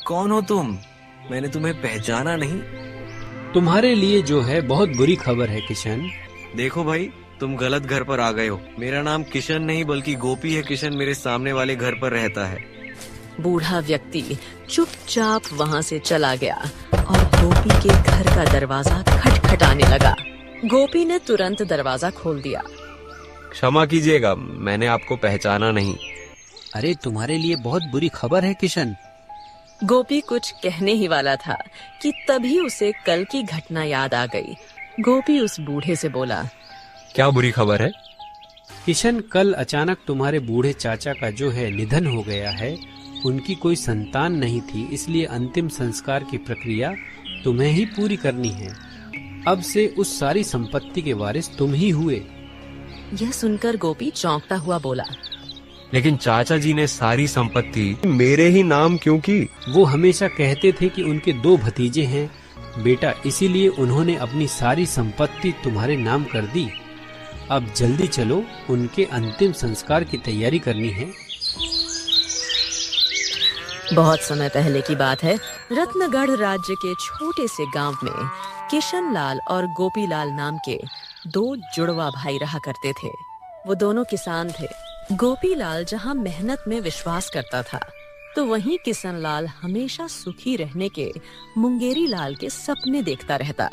कौन हो तुम? मैंने तुम्हें पहचाना नहीं। तुम्हारे लिए जो है बहुत बुरी खबर है किशन। देखो भाई, तुम गलत घर पर आ गए हो। मेरा नाम किशन नहीं बल्कि गोपी है। किशन मेरे सामने वाले घर पर रहता है। बूढ़ा व्यक्ति चुपचाप वहाँ से चला गया और गोपी के घर का दरवाजा खटखटाने लगा। गोपी ने तुरंत दरवाजा खोल दिया। क्षमा कीजिएगा, मैंने आपको पहचाना नहीं। अरे तुम्हारे लिए बहुत बुरी खबर है किशन। गोपी कुछ कहने ही वाला था कि तभी उसे कल की घटना याद आ गई। गोपी उस बूढ़े से बोला, क्या बुरी खबर है? किशन, कल अचानक तुम्हारे बूढ़े चाचा का जो है निधन हो गया है। उनकी कोई संतान नहीं थी, इसलिए अंतिम संस्कार की प्रक्रिया तुम्हें ही पूरी करनी है। अब से उस सारी संपत्ति के वारिस तुम ही हुए। यह सुनकर गोपी चौंकता हुआ बोला, लेकिन चाचा जी ने सारी संपत्ति मेरे ही नाम क्यों की? वो हमेशा कहते थे कि उनके 2 भतीजे हैं बेटा, इसीलिए उन्होंने अपनी सारी संपत्ति तुम्हारे नाम कर दी। अब जल्दी चलो, उनके अंतिम संस्कार की तैयारी करनी है। बहुत समय पहले की बात है। रत्नगढ़ राज्य के छोटे से गांव में किशन लाल और गोपी लाल नाम के 2 जुड़वा भाई रहा करते थे। वो दोनों किसान थे। गोपी लाल जहां मेहनत में विश्वास करता था, तो वहीं किशन लाल हमेशा सुखी रहने के मुंगेरी लाल के सपने देखता रहता।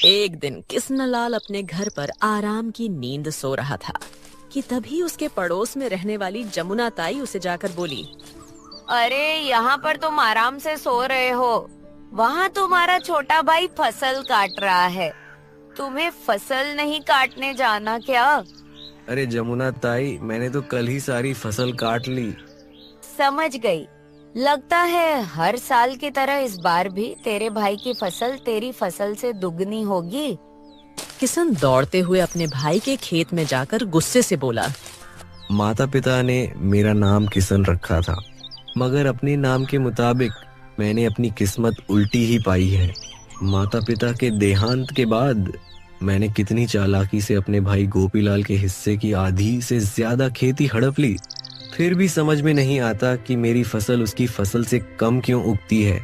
एक दिन किशन लाल अपने घर पर आराम की नींद सो रहा था कि तभी उसके पड़ोस में रहने वाली जमुना ताई उसे जाकर बोली, अरे यहाँ पर तुम आराम से सो रहे हो, वहाँ तुम्हारा छोटा भाई फसल काट रहा है। तुम्हें फसल नहीं काटने जाना क्या? अरे जमुना ताई, मैंने तो कल ही सारी फसल काट ली। समझ गई। लगता है हर साल की तरह इस बार भी तेरे भाई की फसल तेरी फसल से दुगनी होगी। किशन दौड़ते हुए अपने भाई के खेत में जाकर गुस्से से बोला, माता पिता ने मेरा नाम किशन रखा था, मगर अपने नाम के मुताबिक मैंने अपनी किस्मत उल्टी ही पाई है। माता पिता के देहांत के बाद मैंने कितनी चालाकी से अपने भाई गोपीलाल के हिस्से की आधी से ज्यादा खेती हड़प ली। फिर भी समझ में नहीं आता कि मेरी फसल उसकी फसल से कम क्यों उगती है।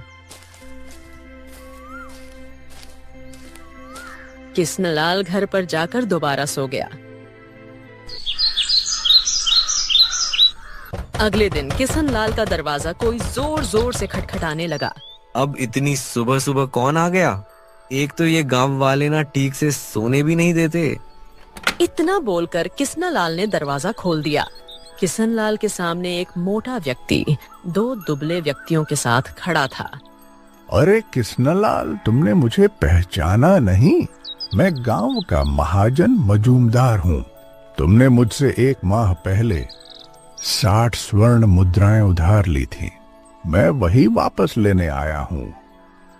किशनलाल घर पर जाकर दोबारा सो गया। अगले दिन किशनलाल का दरवाजा कोई जोर जोर से खटखटाने लगा। अब इतनी सुबह सुबह कौन आ गया? एक तो ये गांव वाले ना ठीक से सोने भी नहीं देते। इतना बोलकर किशनलाल ने दरवाजा खोल दिया। किशनलाल के सामने एक मोटा व्यक्ति 2 दुबले व्यक्तियों के साथ खड़ा था। अरे किशनलाल, तुमने मुझे पहचाना नहीं? मैं गांव का महाजन मजूमदार हूँ। तुमने मुझसे 1 माह पहले 60 स्वर्ण मुद्राएं उधार ली थी। मैं वही वापस लेने आया हूँ।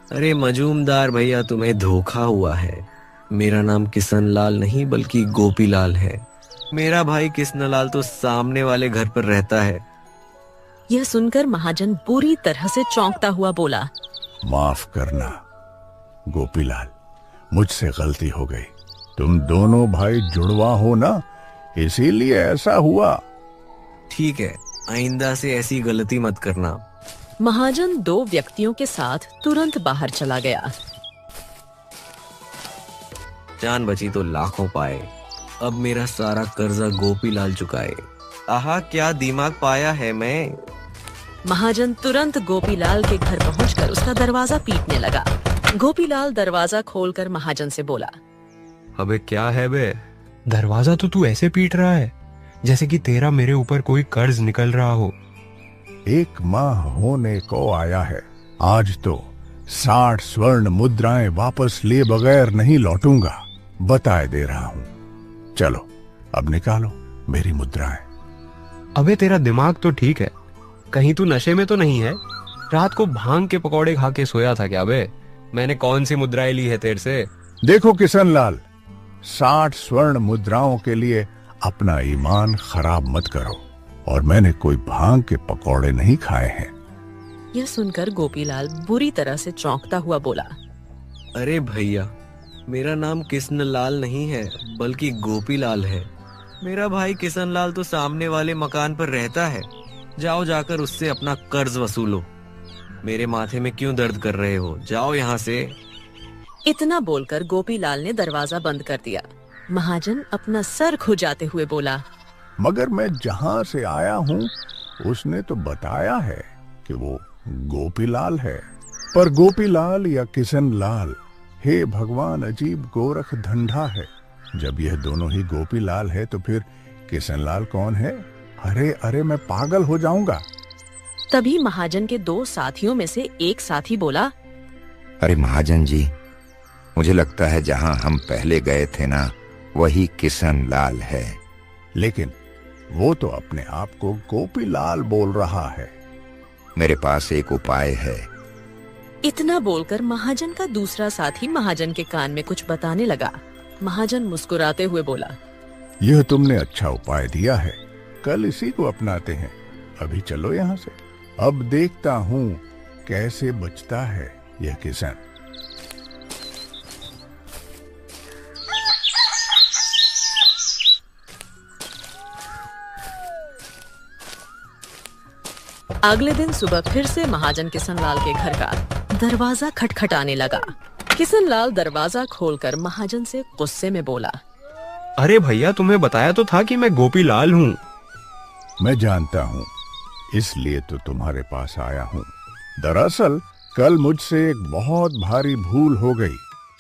अरे मजूमदार भैया, तुम्हें धोखा हुआ है। मेरा नाम किशनलाल नहीं बल्कि गोपीलाल है। मेरा भाई किशनलाल तो सामने वाले घर पर रहता है। यह सुनकर महाजन बुरी तरह से चौंकता हुआ बोला, माफ करना गोपीलाल, मुझसे गलती हो गई। तुम दोनों भाई जुड़वा हो ना, इसीलिए ऐसा हुआ। ठीक है, आइंदा से ऐसी गलती मत करना। महाजन 2 व्यक्तियों के साथ तुरंत बाहर चला गया। जान बची तो लाखों पाए। अब मेरा सारा कर्जा गोपीलाल चुकाए। आहा, क्या दिमाग पाया है मैं। महाजन तुरंत गोपीलाल के घर पहुंचकर उसका दरवाजा पीटने लगा। गोपीलाल दरवाजा खोलकर महाजन से बोला, अबे क्या है बे, दरवाजा तो तू ऐसे पीट रहा है जैसे कि तेरा मेरे ऊपर कोई कर्ज निकल रहा हो। 1 माह होने को आया है। आज तो 60 स्वर्ण मुद्राएं वापस लिए बगैर नहीं लौटूंगा, बताए दे रहा हूँ। चलो अब निकालो मेरी मुद्राएं। अबे तेरा दिमाग तो ठीक है, कहीं तू नशे में तो नहीं है? रात को भांग के पकौड़े खा के सोया था क्या बे? मैंने कौन सी मुद्राएं ली है तेरे से? देखो किशनलाल, 60 स्वर्ण मुद्राओं के लिए अपना ईमान खराब मत करो, और मैंने कोई भांग के पकौड़े नहीं खाए हैं। यह सुनकर गोपीलाल बुरी तरह से चौंकता हुआ बोला, अरे भैया, मेरा नाम किशनलाल नहीं है बल्कि गोपीलाल है। मेरा भाई किशनलाल तो सामने वाले मकान पर रहता है। जाओ जाकर उससे अपना कर्ज वसूलो। मेरे माथे में क्यों दर्द कर रहे हो, जाओ यहाँ से। इतना बोलकर गोपीलाल ने दरवाजा बंद कर दिया। महाजन अपना सर खुजाते हुए बोला, मगर मैं जहां से आया हूँ उसने तो बताया है कि वो गोपीलाल है। पर गोपीलाल या किशनलाल, हे भगवान, अजीब गोरख धंधा है। जब यह दोनों ही गोपीलाल है तो फिर किशनलाल कौन है? अरे अरे, मैं पागल हो जाऊंगा। तभी महाजन के दो साथियों में से एक साथी बोला, अरे महाजन जी, मुझे लगता है जहां हम पहले गए थे ना, वही किशनलाल है। लेकिन वो तो अपने आप को गोपीलाल बोल रहा है। मेरे पास एक उपाय है। इतना बोलकर महाजन का दूसरा साथी महाजन के कान में कुछ बताने लगा। महाजन मुस्कुराते हुए बोला, यह तुमने अच्छा उपाय दिया है, कल इसी को अपनाते हैं। अभी चलो यहाँ से, अब देखता हूँ कैसे बचता है यह किशन। अगले दिन सुबह फिर से महाजन किशनलाल के घर का दरवाजा खटखटाने लगा। किशनलाल दरवाजा खोलकर महाजन से गुस्से में बोला, अरे भैया, तुम्हें बताया तो था कि मैं गोपीलाल हूँ। मैं जानता हूँ, इसलिए तो तुम्हारे पास आया हूँ। दरअसल कल मुझसे एक बहुत भारी भूल हो गई।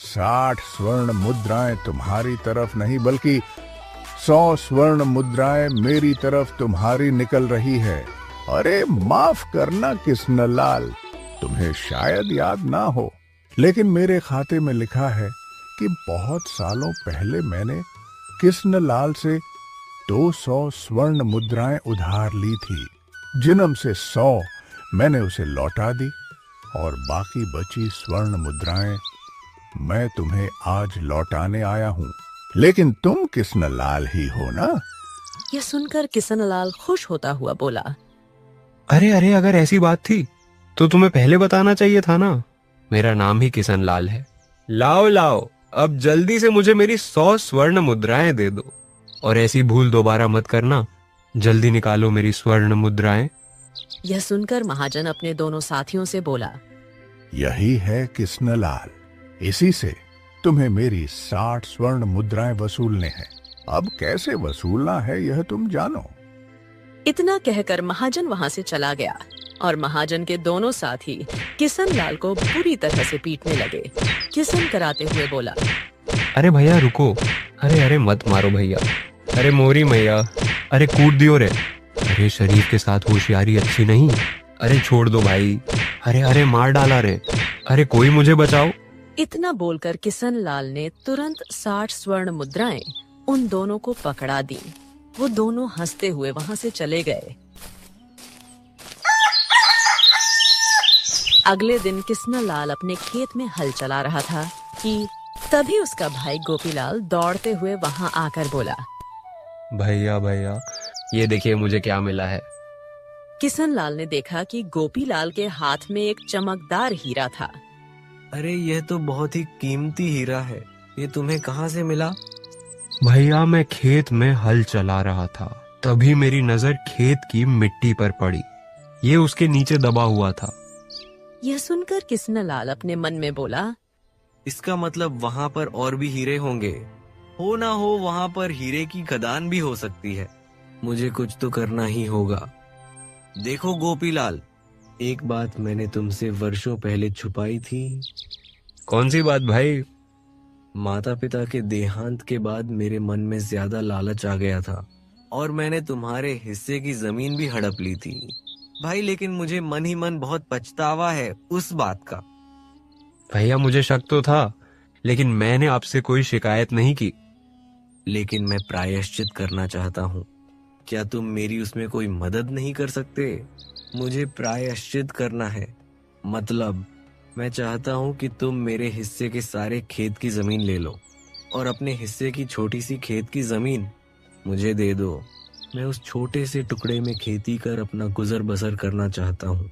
60 स्वर्ण मुद्राएं तुम्हारी तरफ नहीं बल्कि 100 स्वर्ण मुद्राएं मेरी तरफ तुम्हारी निकल रही है। अरे माफ करना किशनलाल, तुम्हें शायद याद ना हो, लेकिन मेरे खाते में लिखा है कि बहुत सालों पहले मैंने किशनलाल से 200 स्वर्ण मुद्राएं उधार ली थी, जिनम से 100 मैंने उसे लौटा दी और बाकी बची स्वर्ण मुद्राएं मैं तुम्हें आज लौटाने आया हूँ। लेकिन तुम किशनलाल ही हो ना? यह सुनकर किशनलाल खुश होता हुआ बोला, अरे अरे, अगर ऐसी बात थी तो तुम्हें पहले बताना चाहिए था ना। मेरा नाम ही किशनलाल है। लाओ लाओ, अब जल्दी से मुझे मेरी 100 स्वर्ण मुद्राएं दे दो, और ऐसी भूल दोबारा मत करना। जल्दी निकालो मेरी स्वर्ण मुद्राएं। यह सुनकर महाजन अपने दोनों साथियों से बोला, यही है किशनलाल, इसी से तुम्हें मेरी 60 स्वर्ण मुद्राएं वसूलने हैं। अब कैसे वसूलना है यह तुम जानो। इतना कहकर महाजन वहां से चला गया और महाजन के दोनों साथी किशनलाल को बुरी तरह से पीटने लगे। किशन कराते हुए बोला, अरे भैया रुको, अरे अरे मत मारो भैया, अरे मोरी मैया, अरे कूट दियो रे, अरे शरीर के साथ होशियारी अच्छी नहीं, अरे छोड़ दो भाई, अरे अरे मार डाला रे, अरे कोई मुझे बचाओ। इतना बोलकर किशनलाल ने तुरंत 60 स्वर्ण मुद्राएं उन दोनों को पकड़ा दी। वो दोनों हंसते हुए वहां से चले गए। अगले दिन किशनलाल अपने खेत में हल चला रहा था कि तभी उसका भाई गोपीलाल दौड़ते हुए वहां आकर बोला, भैया भैया, ये देखिए मुझे क्या मिला है। किशनलाल ने देखा कि गोपीलाल के हाथ में एक चमकदार हीरा था। अरे यह तो बहुत ही कीमती हीरा है, ये तुम्हें कहाँ से मिला? भैया मैं खेत में हल चला रहा था, तभी मेरी नजर खेत की मिट्टी पर पड़ी, ये उसके नीचे दबा हुआ था। यह सुनकर किशनलाल अपने मन में बोला, इसका मतलब वहाँ पर और भी हीरे होंगे, हो ना हो वहाँ पर हीरे की खदान भी हो सकती है। मुझे कुछ तो करना ही होगा। देखो गोपीलाल, एक बात मैंने तुमसे वर्षों पहले छुपाई थी। कौन सी बात भाई? माता पिता के देहांत के बाद मेरे मन में ज्यादा लालच आ गया था और मैंने तुम्हारे हिस्से की जमीन भी हड़प ली थी भाई, लेकिन मुझे मन ही मन बहुत पछतावा है उस बात का। भैया मुझे शक तो था, लेकिन मैंने आपसे कोई शिकायत नहीं की। लेकिन मैं प्रायश्चित करना चाहता हूँ, क्या तुम मेरी उसमें कोई मदद नहीं कर सकते? मुझे प्रायश्चित करना है, मतलब मैं चाहता हूँ कि तुम मेरे हिस्से के सारे खेत की जमीन ले लो और अपने हिस्से की छोटी सी खेत की जमीन मुझे दे दो। मैं उस छोटे से टुकड़े में खेती कर अपना गुजर बसर करना चाहता हूँ।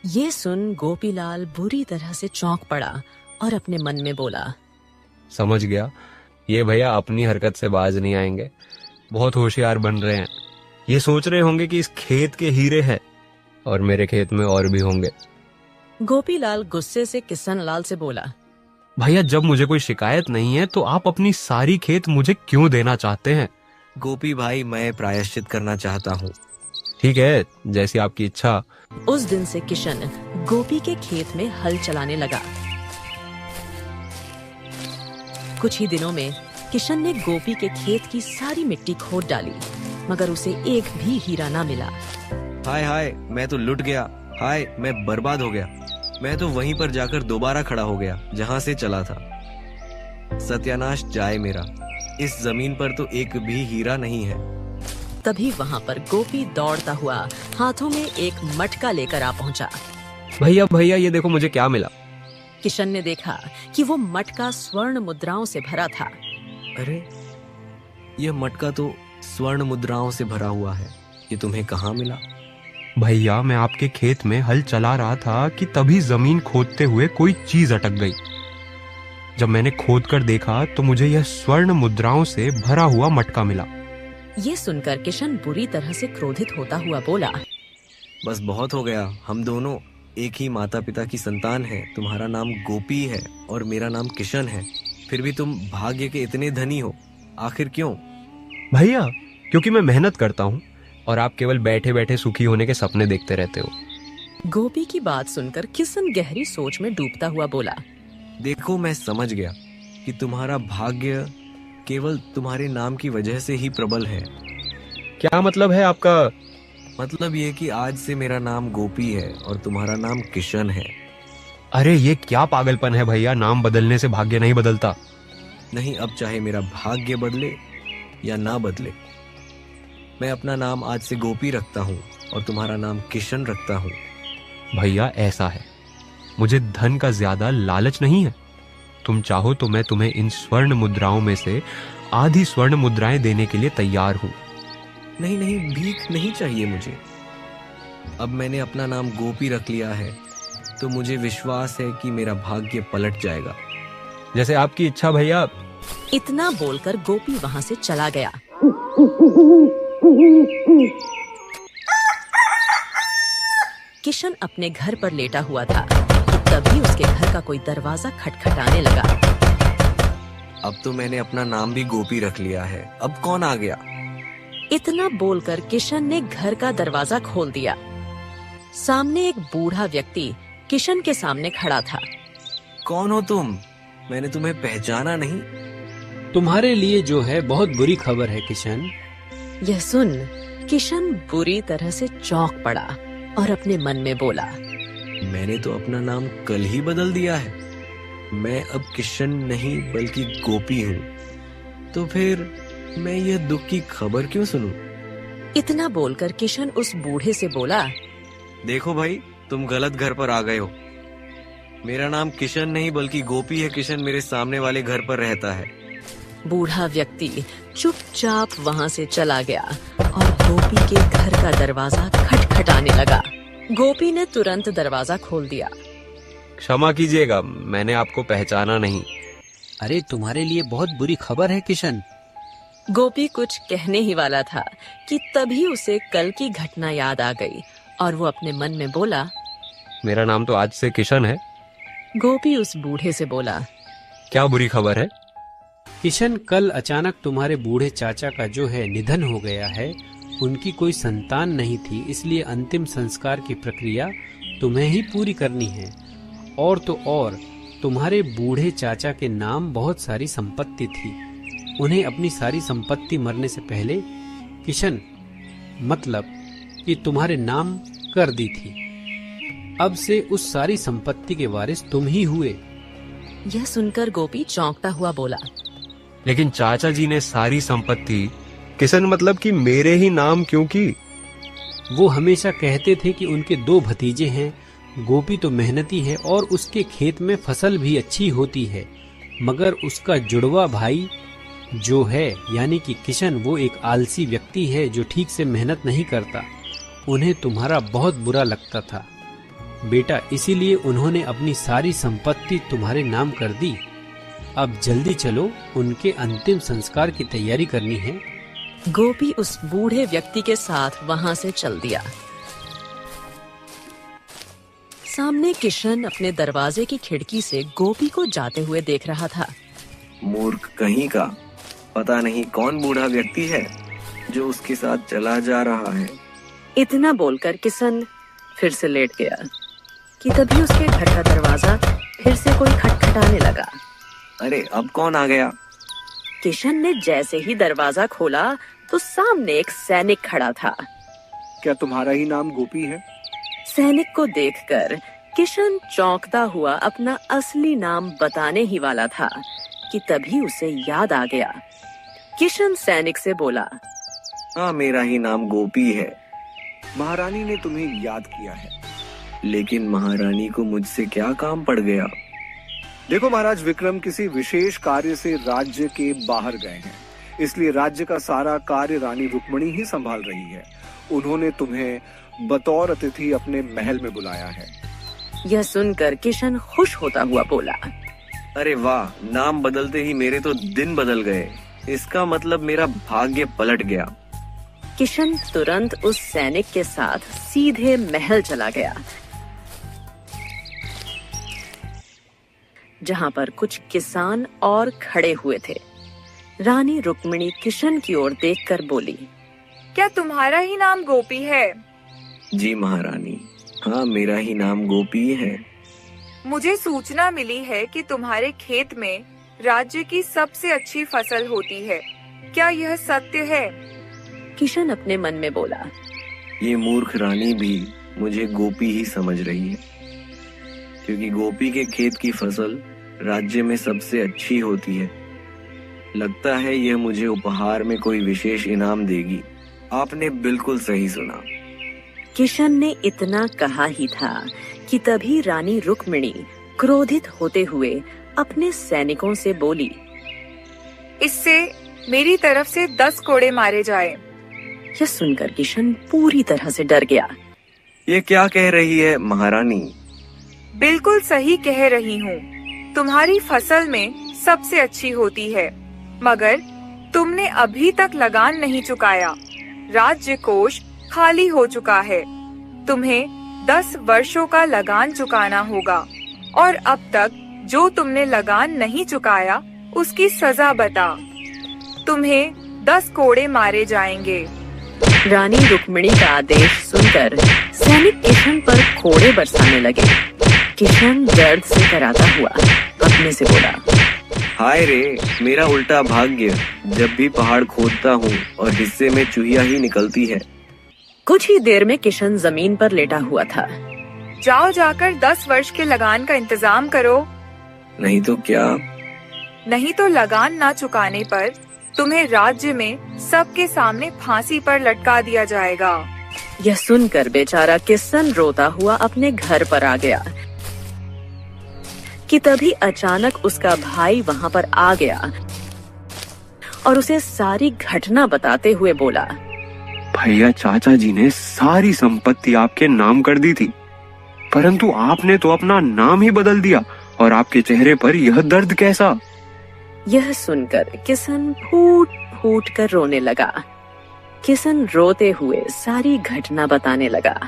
ये सुन गोपीलाल बुरी तरह से चौंक पड़ा और अपने मन में बोला, समझ गया, ये भैया अपनी हरकत से बाज नहीं आएंगे, बहुत होशियार बन रहे हैं। ये सोच रहे होंगे कि इस खेत के हीरे हैं और मेरे खेत में और भी होंगे। गोपीलाल गुस्से से किशन लाल से बोला, भैया जब मुझे कोई शिकायत नहीं है तो आप अपनी सारी खेत मुझे क्यों देना चाहते हैं? गोपी भाई, मैं प्रायश्चित करना चाहता हूँ। ठीक है, जैसी आपकी इच्छा। उस दिन से किशन गोपी के खेत में हल चलाने लगा। कुछ ही दिनों में किशन ने गोपी के खेत की सारी मिट्टी खोद डाली, मगर उसे एक भी हीरा ना मिला। हाय हाय, मैं तो लुट गया। हाय, मैं बर्बाद हो गया। मैं तो वहीं पर जाकर दोबारा खड़ा हो गया जहां से चला था। सत्यानाश जाए मेरा। इस जमीन पर तो एक भी हीरा नहीं है। तभी वहाँ पर गोपी दौड़ता हुआ हाथों में एक मटका लेकर आ पहुँचा। भैया भैया, ये देखो मुझे क्या मिला। किशन ने देखा कि वो मटका स्वर्ण मुद्राओं से भरा था। अरे, यह मटका तो स्वर्ण मुद्राओं से भरा हुआ है। ये तुम्हें कहाँ मिला? भैया मैं आपके खेत में हल चला रहा था कि तभी जमीन खोदते हुए कोई चीज अटक गई। जब मैंने खोद कर देखा तो मुझे यह स्वर्ण मुद्राओं से भरा हुआ मटका मिला। ये सुनकर किशन बुरी तरह से क्रोधित होता हुआ बोला, बस बहुत हो गया। हम दोनों एक ही माता पिता की संतान हैं। तुम्हारा नाम गोपी है और मेरा नाम किशन है, फिर भी तुम भाग्य के इतने धनी हो। आखिर क्यों? भैया क्योंकि मैं मेहनत करता हूँ और आप केवल बैठे बैठे सुखी होने के सपने देखते रहते हो। गोपी की बात सुनकर किशन गहरी सोच में डूबता हुआ बोला, देखो, मैं समझ गया कि तुम्हारा भाग्य केवल तुम्हारे नाम की वजह से ही प्रबल है। क्या मतलब है आपका? मतलब ये कि आज से मेरा नाम गोपी है और तुम्हारा नाम किशन है। अरे ये क्या पागलपन है भैया, नाम बदलने से भाग्य नहीं बदलता। नहीं, अब चाहे मेरा भाग्य बदले या ना बदले, मैं अपना नाम आज से गोपी रखता हूँ और तुम्हारा नाम किशन रखता हूँ। भैया ऐसा है, मुझे धन का ज्यादा लालच नहीं है। तुम चाहो तो मैं तुम्हें इन स्वर्ण मुद्राओं में से आधी स्वर्ण मुद्राएं देने के लिए तैयार हूँ। नहीं नहीं, भीख नहीं चाहिए मुझे। अब मैंने अपना नाम गोपी रख लिया है तो मुझे विश्वास है कि मेरा भाग्य पलट जाएगा। जैसे आपकी इच्छा भैया। इतना बोलकर गोपी वहाँ से चला गया। किशन अपने घर पर लेटा हुआ था, तभी उसके घर का कोई दरवाजा खटखटाने लगा। अब तो मैंने अपना नाम भी गोपी रख लिया है, अब कौन आ गया? इतना बोलकर किशन ने घर का दरवाजा खोल दिया। सामने एक बूढ़ा व्यक्ति किशन के सामने खड़ा था। कौन हो तुम? मैंने तुम्हें पहचाना नहीं। तुम्हारे लिए जो है बहुत बुरी खबर है किशन। यह सुन किशन बुरी तरह से चौंक पड़ा और अपने मन में बोला, मैंने तो अपना नाम कल ही बदल दिया है। मैं अब किशन नहीं बल्कि गोपी हूँ। तो फिर मैं यह दुख की खबर क्यों सुनूं? इतना बोलकर किशन उस बूढ़े से बोला, देखो भाई, तुम गलत घर पर आ गए हो। मेरा नाम किशन नहीं बल्कि गोपी है। किशन मेरे सामने वाले घर पर रहता है। बूढ़ा व्यक्ति चुपचाप वहाँ से चला गया और गोपी के घर का दरवाजा खटखटाने लगा। गोपी ने तुरंत दरवाजा खोल दिया। क्षमा कीजिएगा, मैंने आपको पहचाना नहीं। अरे तुम्हारे लिए बहुत बुरी खबर है किशन। गोपी कुछ कहने ही वाला था कि तभी उसे कल की घटना याद आ गई और वो अपने मन में बोला, मेरा नाम तो आज से किशन है। गोपी उस बूढ़े से बोला, क्या बुरी खबर है? किशन, कल अचानक तुम्हारे बूढ़े चाचा का जो है निधन हो गया है। उनकी कोई संतान नहीं थी, इसलिए अंतिम संस्कार की प्रक्रिया तुम्हें ही पूरी करनी है। और तो और तुम्हारे बूढ़े चाचा के नाम बहुत सारी संपत्ति थी। उन्हें अपनी सारी संपत्ति मरने से पहले किशन मतलब कि तुम्हारे नाम कर दी थी। अब से उस सारी संपत्ति के वारिस तुम ही हुए। यह सुनकर गोपी चौंकता हुआ बोला, लेकिन चाचा जी ने सारी संपत्ति किशन मतलब कि मेरे ही नाम क्यों की? वो हमेशा कहते थे कि उनके 2 भतीजे हैं। गोपी तो मेहनती है और उसके खेत में फसल भी अच्छी होती है, मगर उसका जुड़वा भाई जो है यानी कि किशन, वो एक आलसी व्यक्ति है जो ठीक से मेहनत नहीं करता। उन्हें तुम्हारा बहुत बुरा लगता था बेटा, इसीलिए उन्होंने अपनी सारी संपत्ति तुम्हारे नाम कर दी। अब जल्दी चलो, उनके अंतिम संस्कार की तैयारी करनी है। गोपी उस बूढ़े व्यक्ति के साथ वहां से चल दिया। सामने किशन अपने दरवाजे की खिड़की से गोपी को जाते हुए देख रहा था। मूर्ख कहीं का, पता नहीं कौन बूढ़ा व्यक्ति है जो उसके साथ चला जा रहा है। इतना बोलकर किशन फिर से लेट गया कि तभी उसके घर का दरवाजा फिर से कोई खटखटाने लगा। अरे अब कौन आ गया? किशन ने जैसे ही दरवाजा खोला तो सामने एक सैनिक खड़ा था। क्या तुम्हारा ही नाम गोपी है? सैनिक को देखकर किशन चौंकता हुआ अपना असली नाम बताने ही वाला था कि तभी उसे याद आ गया। किशन सैनिक से बोला, हाँ, मेरा ही नाम गोपी है। महारानी ने तुम्हें याद किया है। लेकिन महारानी को मुझसे क्या काम पड़ गया? देखो महाराज विक्रम किसी विशेष कार्य से राज्य के बाहर गए हैं, इसलिए राज्य का सारा कार्य रानी रुक्मिणी ही संभाल रही है। उन्होंने तुम्हें बतौर अतिथि अपने महल में बुलाया है। यह सुनकर किशन खुश होता हुआ बोला, अरे वाह, नाम बदलते ही मेरे तो दिन बदल गए। इसका मतलब मेरा भाग्य पलट गया। किशन तुरंत उस सैनिक के साथ सीधे महल चला गया, जहां पर कुछ किसान और खड़े हुए थे। रानी रुक्मिणी किशन की ओर देखकर बोली, क्या तुम्हारा ही नाम गोपी है? जी महारानी, हाँ, मेरा ही नाम गोपी है। मुझे सूचना मिली है कि तुम्हारे खेत में राज्य की सबसे अच्छी फसल होती है। क्या यह सत्य है? किशन अपने मन में बोला, ये मूर्ख रानी भी मुझे गोपी ही समझ रही है, क्योंकि गोपी के खेत की फसल राज्य में सबसे अच्छी होती है। लगता है यह मुझे उपहार में कोई विशेष इनाम देगी। आपने बिल्कुल सही सुना। किशन ने इतना कहा ही था कि तभी रानी रुक्मिणी क्रोधित होते हुए अपने सैनिकों से बोली, इससे मेरी तरफ से 10 कोड़े मारे जाए। यह सुनकर किशन पूरी तरह से डर गया। ये क्या कह रही है महारानी? बिल्कुल सही कह रही हूँ। तुम्हारी फसल में सबसे अच्छी होती है, मगर तुमने अभी तक लगान नहीं चुकाया। राज्य कोष खाली हो चुका है। तुम्हें 10 वर्षों का लगान चुकाना होगा, और अब तक जो तुमने लगान नहीं चुकाया उसकी सजा बता। तुम्हें 10 कोड़े मारे जाएंगे। रानी रुक्मिणी का आदेश सुनकर सैनिक किशन पर कोड़े बरसाने लगे। किशन दर्द से कराता हुआ अपने से बोला, हाय रे, मेरा उल्टा भाग्य। जब भी पहाड़ खोदता हूँ और हिस्से में चूहिया ही निकलती है। कुछ ही देर में किशन जमीन पर लेटा हुआ था। जाओ जाकर 10 वर्ष के लगान का इंतजाम करो। नहीं तो क्या? नहीं तो लगान ना चुकाने पर तुम्हें राज्य में सबके सामने फांसी पर लटका दिया जाएगा। यह सुनकर बेचारा किशन रोता हुआ अपने घर पर आ गया कि तभी अचानक उसका भाई वहां पर आ गया और उसे सारी घटना बताते हुए बोला, भैया, चाचा जी ने सारी संपत्ति आपके नाम कर दी थी, परंतु आपने तो अपना नाम ही बदल दिया, और आपके चेहरे पर यह दर्द कैसा? यह सुनकर किशन फूट फूट कर रोने लगा। किशन रोते हुए सारी घटना बताने लगा।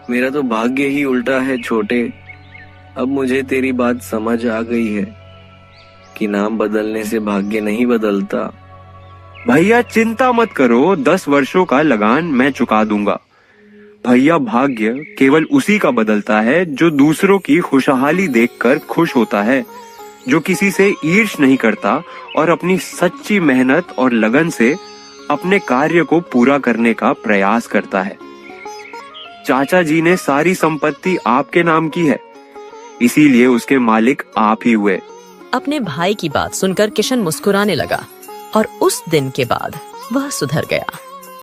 मेरा तो भाग्य ही उल्टा है छोटे। अब मुझे तेरी बात समझ आ गई है कि नाम बदलने से भाग्य नहीं बदलता। भैया चिंता मत करो, 10 वर्षों का लगान मैं चुका दूंगा। भैया, भाग्य केवल उसी का बदलता है जो दूसरों की खुशहाली देखकर खुश होता है, जो किसी से ईर्ष्या नहीं करता और अपनी सच्ची मेहनत और लगन से अपने कार्य को पूरा करने का प्रयास करता है। चाचा जी ने सारी संपत्ति आपके नाम की है, इसीलिए उसके मालिक आप ही हुए। अपने भाई की बात सुनकर किशन मुस्कुराने लगा और उस दिन के बाद वह सुधर गया।